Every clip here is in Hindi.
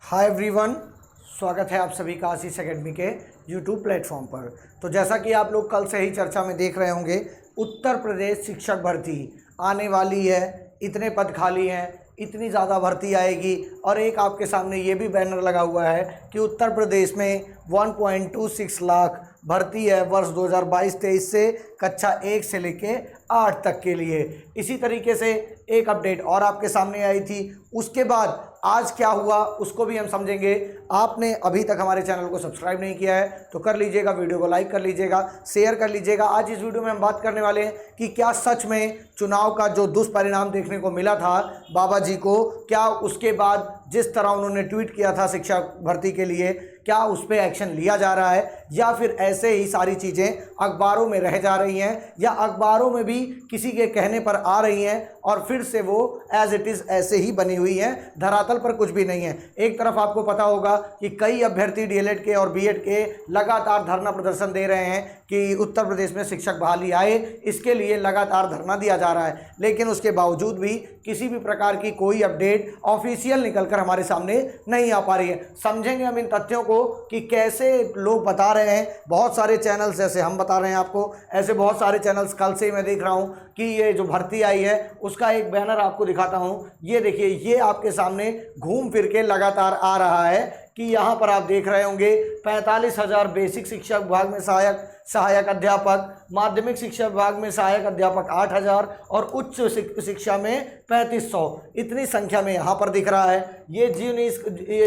हाय एवरीवन, स्वागत है आप सभी का आशीष एकेडमी के यूट्यूब प्लेटफॉर्म पर। तो जैसा कि आप लोग कल से ही चर्चा में देख रहे होंगे, उत्तर प्रदेश शिक्षक भर्ती आने वाली है। इतने पद खाली हैं, इतनी ज़्यादा भर्ती आएगी। और एक आपके सामने ये भी बैनर लगा हुआ है कि उत्तर प्रदेश में 1.26 लाख भर्ती है वर्ष 2022-23 से कक्षा 1 से लेके 8 तक के लिए। इसी तरीके से एक अपडेट और आपके सामने आई थी। उसके बाद आज क्या हुआ उसको भी हम समझेंगे। आपने अभी तक हमारे चैनल को सब्सक्राइब नहीं किया है तो कर लीजिएगा, वीडियो को लाइक कर लीजिएगा, शेयर कर लीजिएगा। आज इस वीडियो में हम बात करने वाले हैं कि क्या सच में चुनाव का जो दुष्परिणाम देखने को मिला था बाबा जी को, क्या उसके बाद जिस तरह उन्होंने ट्वीट किया था शिक्षक भर्ती के लिए, क्या उस पर एक्शन लिया जा रहा है या फिर ऐसे ही सारी चीज़ें अखबारों में रह जा रही हैं या अखबारों में भी किसी के कहने पर आ रही हैं और फिर से वो एज इट इज़ ऐसे ही बनी हुई हैं, धरातल पर कुछ भी नहीं है। एक तरफ आपको पता होगा कि कई अभ्यर्थी डीएलएड के और बीएड के लगातार धरना प्रदर्शन दे रहे हैं कि उत्तर प्रदेश में शिक्षक बहाली आए, इसके लिए लगातार धरना दिया जा रहा है। लेकिन उसके बावजूद भी किसी भी प्रकार की कोई अपडेट ऑफिशियल निकलकर हमारे सामने नहीं आ पा रही है। समझेंगे हम इन तथ्यों को कि कैसे लोग बता रहे हैं। बहुत सारे चैनल्स, जैसे हम बता रहे हैं आपको, ऐसे बहुत सारे चैनल्स कल से ही मैं देख रहा हूं कि ये जो भर्ती आई है उसका एक बैनर आपको दिखाता हूं। ये देखिए, ये आपके सामने घूम फिर के लगातार आ रहा है कि यहाँ पर आप देख रहे होंगे 45,000 बेसिक शिक्षा विभाग में सहायक अध्यापक, माध्यमिक शिक्षा विभाग में सहायक अध्यापक 8,000 और उच्च शिक्षा में 3500, इतनी संख्या में यहाँ पर दिख रहा है। ये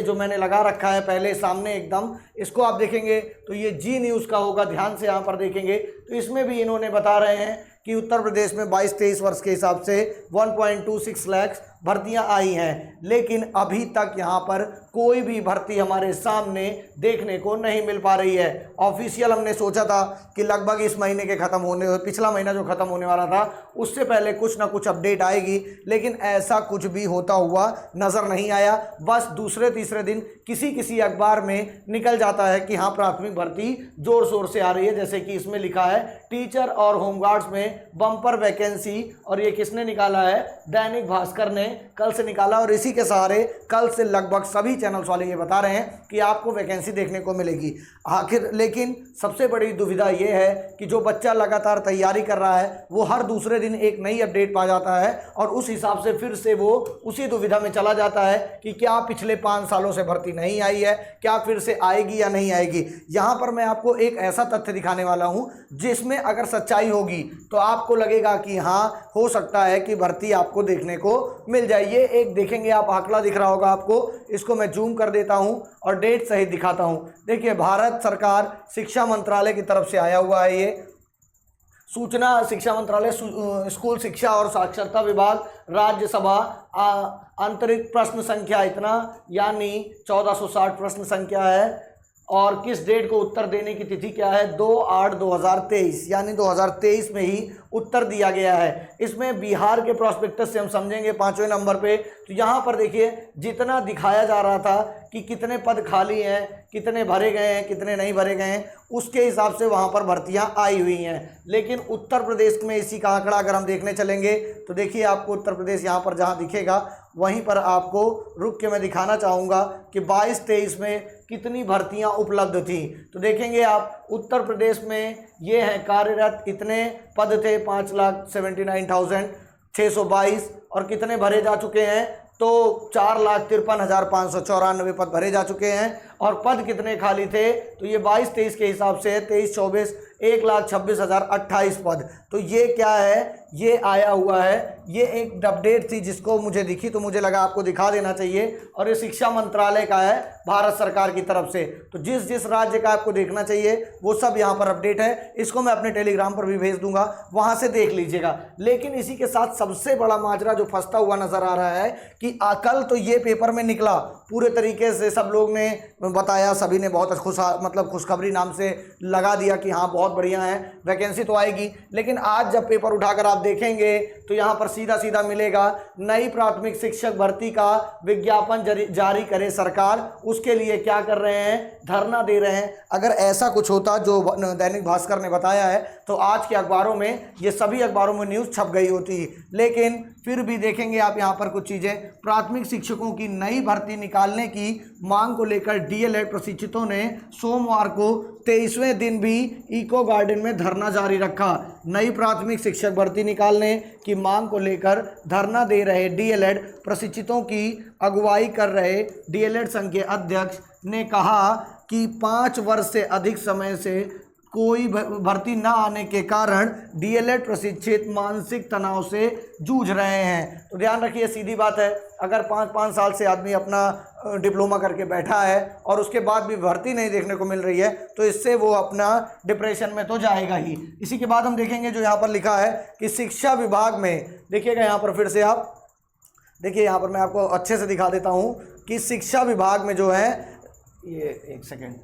जो मैंने लगा रखा है पहले सामने एकदम, इसको आप देखेंगे तो ये जी न्यूज़ का होगा। ध्यान से यहाँ पर देखेंगे तो इसमें भी इन्होंने बता रहे हैं कि उत्तर प्रदेश में 22-23 वर्ष के हिसाब से 1.26 लाख भर्तियां आई हैं। लेकिन अभी तक यहाँ पर कोई भी भर्ती हमारे सामने देखने को नहीं मिल पा रही है। ऑफिशियल हमने सोचा था कि लगभग इस महीने के ख़त्म होने, पिछला महीना जो ख़त्म होने वाला था उससे पहले कुछ ना कुछ अपडेट आएगी, लेकिन ऐसा कुछ भी होता हुआ नज़र नहीं आया। बस दूसरे तीसरे दिन किसी अखबार में निकल जाता है कि हाँ प्राथमिक भर्ती ज़ोर शोर से आ रही है। जैसे कि इसमें लिखा है टीचर और होमगार्ड्स में बम्पर वैकेंसी, और ये किसने निकाला है? दैनिक भास्कर ने कल से निकाला। और इसी के सहारे कल से लगभग सभी चैनल्स वाले ये बता रहे हैं कि आपको वैकेंसी देखने को मिलेगी आखिर। लेकिन सबसे बड़ी दुविधा ये है कि जो बच्चा लगातार तैयारी कर रहा है वो हर दूसरे दिन एक नई अपडेट पा जाता है और उस हिसाब से फिर से वो उसी दुविधा में चला जाता है कि क्या पिछले 5 सालों से भर्ती नहीं आई है, क्या फिर से आएगी या नहीं आएगी। यहाँ पर मैं आपको एक ऐसा तथ्य दिखाने वाला हूँ जिसमें अगर सच्चाई होगी तो आपको लगेगा कि हाँ हो सकता है कि भर्ती आपको देखने को मिल जाए। ये एक देखेंगे आप, आंकड़ा दिख रहा होगा आपको, इसको मैं जूम कर देता हूं और डेट सहित दिखाता हूं। देखिए, भारत सरकार शिक्षा मंत्रालय की तरफ से आया हुआ है ये सूचना। शिक्षा मंत्रालय, स्कूल शिक्षा और साक्षरता विभाग, राज्यसभा, आंतरिक प्रश्न संख्या इतना, यानी 1460 प्रश्न संख्या है। और किस डेट को उत्तर देने की तिथि क्या है? 2/8/2023, यानी 2023 में ही उत्तर दिया गया है। इसमें बिहार के प्रोस्पेक्टस से हम समझेंगे 5वें नंबर पे। तो यहाँ पर देखिए, जितना दिखाया जा रहा था कि कितने पद खाली हैं, कितने भरे गए हैं, कितने नहीं भरे गए हैं, उसके हिसाब से वहाँ पर भर्तियाँ आई हुई हैं। लेकिन उत्तर प्रदेश में इसी का आंकड़ा अगर हम देखने चलेंगे तो देखिए आपको उत्तर प्रदेश यहाँ पर जहाँ दिखेगा वहीं पर आपको रुक के मैं दिखाना चाहूँगा कि 22-23 में कितनी भर्तियां उपलब्ध थी। तो देखेंगे आप, उत्तर प्रदेश में ये हैं कार्यरत, इतने पद थे 5,79,622 और कितने भरे जा चुके हैं? तो 4,53,594 पद भरे जा चुके हैं। और पद कितने खाली थे? तो ये 22-23 के हिसाब से 23-24 1,26,028 पद। तो ये क्या है? ये आया हुआ है, ये एक अपडेट थी जिसको मुझे दिखी तो मुझे लगा आपको दिखा देना चाहिए। और ये शिक्षा मंत्रालय का है, भारत सरकार की तरफ से। तो जिस जिस राज्य का आपको देखना चाहिए वो सब यहाँ पर अपडेट है। इसको मैं अपने टेलीग्राम पर भी भेज दूंगा, वहाँ से देख लीजिएगा। लेकिन इसी के साथ सबसे बड़ा माजरा जो फंसता हुआ नजर आ रहा है कि कल तो ये पेपर में निकला, पूरे तरीके से सब लोग ने बताया, सभी ने बहुत खुशखबरी नाम से लगा दिया कि हाँ बहुत बढ़िया है, वैकेंसी तो आएगी। लेकिन आज जब पेपर उठाकर आप देखेंगे तो यहाँ पर सीधा सीधा मिलेगा, नई प्राथमिक शिक्षक भर्ती का विज्ञापन जारी करे सरकार। उसके लिए क्या कर रहे हैं? धरना दे रहे हैं। अगर ऐसा कुछ होता जो दैनिक भास्कर ने बताया है तो आज के अखबारों में ये सभी अखबारों में न्यूज़ छप गई होती। लेकिन फिर भी देखेंगे आप यहाँ पर कुछ चीज़ें। प्राथमिक शिक्षकों की नई भर्ती निकालने की मांग को लेकर डीएलएड प्रशिक्षितों ने सोमवार को 23वें दिन भी इको गार्डन में धरना जारी रखा। नई प्राथमिक शिक्षक भर्ती निकालने की मांग को लेकर धरना दे रहे डीएलएड प्रशिक्षितों की अगुवाई कर रहे डीएलएड संघ के अध्यक्ष ने कहा कि 5 वर्ष से अधिक समय से कोई भर्ती न आने के कारण डीएलएड प्रशिक्षित मानसिक तनाव से जूझ रहे हैं। तो ध्यान रखिए, सीधी बात है, अगर 5-5 साल से आदमी अपना डिप्लोमा करके बैठा है और उसके बाद भी भर्ती नहीं देखने को मिल रही है तो इससे वो अपना डिप्रेशन में तो जाएगा ही। इसी के बाद हम देखेंगे जो यहाँ पर लिखा है कि शिक्षा विभाग में, देखिएगा यहाँ पर फिर से आप देखिए, यहाँ पर मैं आपको अच्छे से दिखा देता हूँ कि शिक्षा विभाग में जो है, ये एक सेकेंड,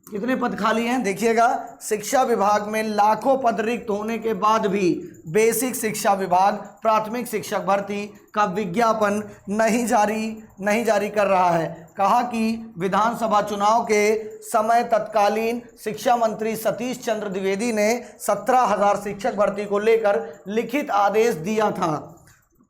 कितने पद खाली हैं देखिएगा। शिक्षा विभाग में लाखों पद रिक्त होने के बाद भी बेसिक शिक्षा विभाग प्राथमिक शिक्षक भर्ती का विज्ञापन नहीं जारी कर रहा है। कहा कि विधानसभा चुनाव के समय तत्कालीन शिक्षा मंत्री सतीश चंद्र द्विवेदी ने 17,000 शिक्षक भर्ती को लेकर लिखित आदेश दिया था,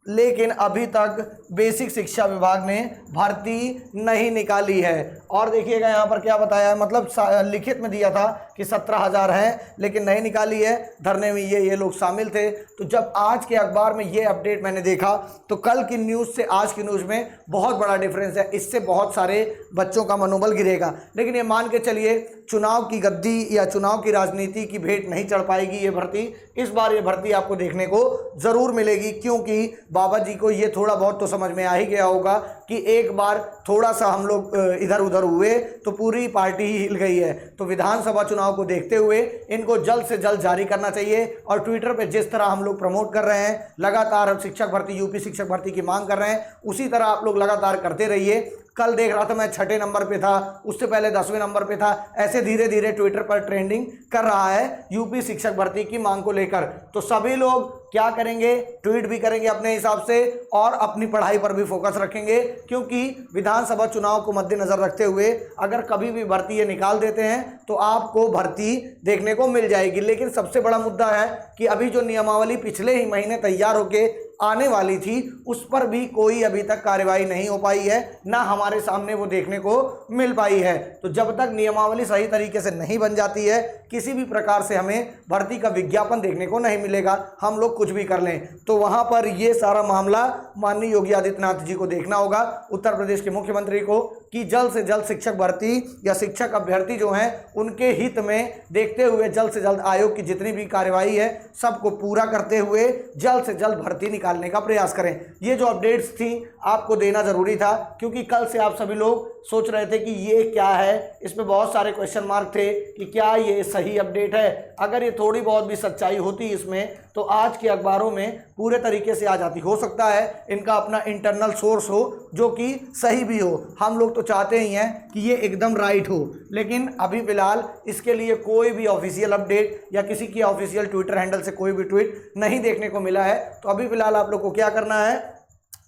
लेकिन अभी तक बेसिक शिक्षा विभाग ने भर्ती नहीं निकाली है। और देखिएगा यहाँ पर क्या बताया है, मतलब लिखित में दिया था कि 17,000 है लेकिन नहीं निकाली है। धरने में ये लोग शामिल थे। तो जब आज के अखबार में ये अपडेट मैंने देखा तो कल की न्यूज़ से आज की न्यूज़ में बहुत बड़ा डिफरेंस है। इससे बहुत सारे बच्चों का मनोबल गिरेगा। लेकिन ये मान के चलिए, चुनाव की गद्दी या चुनाव की राजनीति की भेंट नहीं चढ़ पाएगी ये भर्ती। इस बार ये भर्ती आपको देखने को ज़रूर मिलेगी, क्योंकि बाबा जी को ये थोड़ा बहुत तो समझ में आ ही गया होगा कि एक बार थोड़ा सा हम लोग इधर उधर हुए तो पूरी पार्टी ही हिल गई है। तो विधानसभा चुनाव को देखते हुए इनको जल्द से जल्द जारी करना चाहिए। और ट्विटर पे जिस तरह हम लोग प्रमोट कर रहे हैं, लगातार हम शिक्षक भर्ती, यूपी शिक्षक भर्ती की मांग कर रहे हैं, उसी तरह आप लोग लगातार करते रहिए। कल देख रहा था मैं 6ठे नंबर पे था, उससे पहले 10वें नंबर पे था। ऐसे धीरे धीरे ट्विटर पर ट्रेंडिंग कर रहा है यूपी शिक्षक भर्ती की मांग को लेकर। तो सभी लोग क्या करेंगे, ट्वीट भी करेंगे अपने हिसाब से और अपनी पढ़ाई पर भी फोकस रखेंगे, क्योंकि विधानसभा चुनाव को मद्देनजर रखते हुए अगर कभी भी भर्ती ये निकाल देते हैं तो आपको भर्ती देखने को मिल जाएगी। लेकिन सबसे बड़ा मुद्दा है कि अभी जो नियमावली पिछले ही महीने तैयार होके आने वाली थी उस पर भी कोई अभी तक कार्यवाही नहीं हो पाई है, ना हमारे सामने वो देखने को मिल पाई है। तो जब तक नियमावली सही तरीके से नहीं बन जाती है, किसी भी प्रकार से हमें भर्ती का विज्ञापन देखने को नहीं मिलेगा, हम लोग कुछ भी कर लें। तो वहाँ पर ये सारा मामला माननीय योगी आदित्यनाथ जी को देखना होगा, उत्तर प्रदेश के मुख्यमंत्री को, कि जल्द से जल्द शिक्षक भर्ती या शिक्षक अभ्यर्थी जो हैं उनके हित में देखते हुए जल्द से जल्द आयोग की जितनी भी कार्यवाही है सबको पूरा करते हुए जल्द से जल्द भर्ती निकालने का प्रयास करें। ये जो अपडेट्स थी आपको देना ज़रूरी था, क्योंकि कल से आप सभी लोग सोच रहे थे कि ये क्या है, इसमें बहुत सारे क्वेश्चन मार्क थे कि क्या ये सही अपडेट है। अगर ये थोड़ी बहुत भी सच्चाई होती इसमें तो आज के अखबारों में पूरे तरीके से आ जाती। हो सकता है इनका अपना इंटरनल सोर्स हो जो कि सही भी हो, हम लोग तो चाहते ही हैं कि ये एकदम राइट हो, लेकिन अभी फ़िलहाल इसके लिए कोई भी ऑफिशियल अपडेट या किसी की ऑफिशियल ट्विटर हैंडल से कोई भी ट्वीट नहीं देखने को मिला है। तो अभी फ़िलहाल आप लोग को क्या करना है,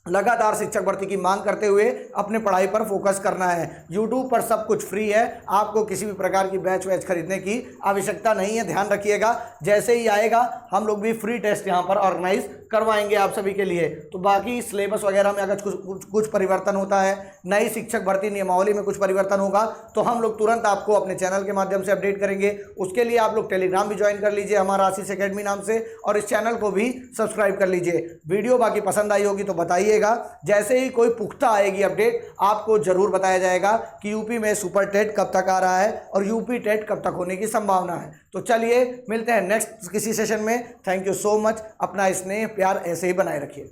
लगातार शिक्षक भर्ती की मांग करते हुए अपने पढ़ाई पर फोकस करना है। YouTube पर सब कुछ फ्री है, आपको किसी भी प्रकार की बैच वैच खरीदने की आवश्यकता नहीं है। ध्यान रखिएगा, जैसे ही आएगा हम लोग भी फ्री टेस्ट यहाँ पर ऑर्गेनाइज करवाएंगे आप सभी के लिए। तो बाकी सिलेबस वगैरह में अगर कुछ परिवर्तन होता है, नई शिक्षक भर्ती नियमावली में कुछ परिवर्तन होगा तो हम लोग तुरंत आपको अपने चैनल के माध्यम से अपडेट करेंगे। उसके लिए आप लोग टेलीग्राम भी ज्वाइन कर लीजिए हमारा आशीष एकेडमी नाम से, और इस चैनल को भी सब्सक्राइब कर लीजिए। वीडियो बाकी पसंद आई होगी तो बताइए। जैसे ही कोई पुख्ता आएगी अपडेट आपको जरूर बताया जाएगा कि यूपी में सुपर टेट कब तक आ रहा है और यूपी टेट कब तक होने की संभावना है। तो चलिए मिलते हैं नेक्स्ट किसी सेशन में। Thank you so much. अपना स्नेह प्यार ऐसे ही बनाए रखिए।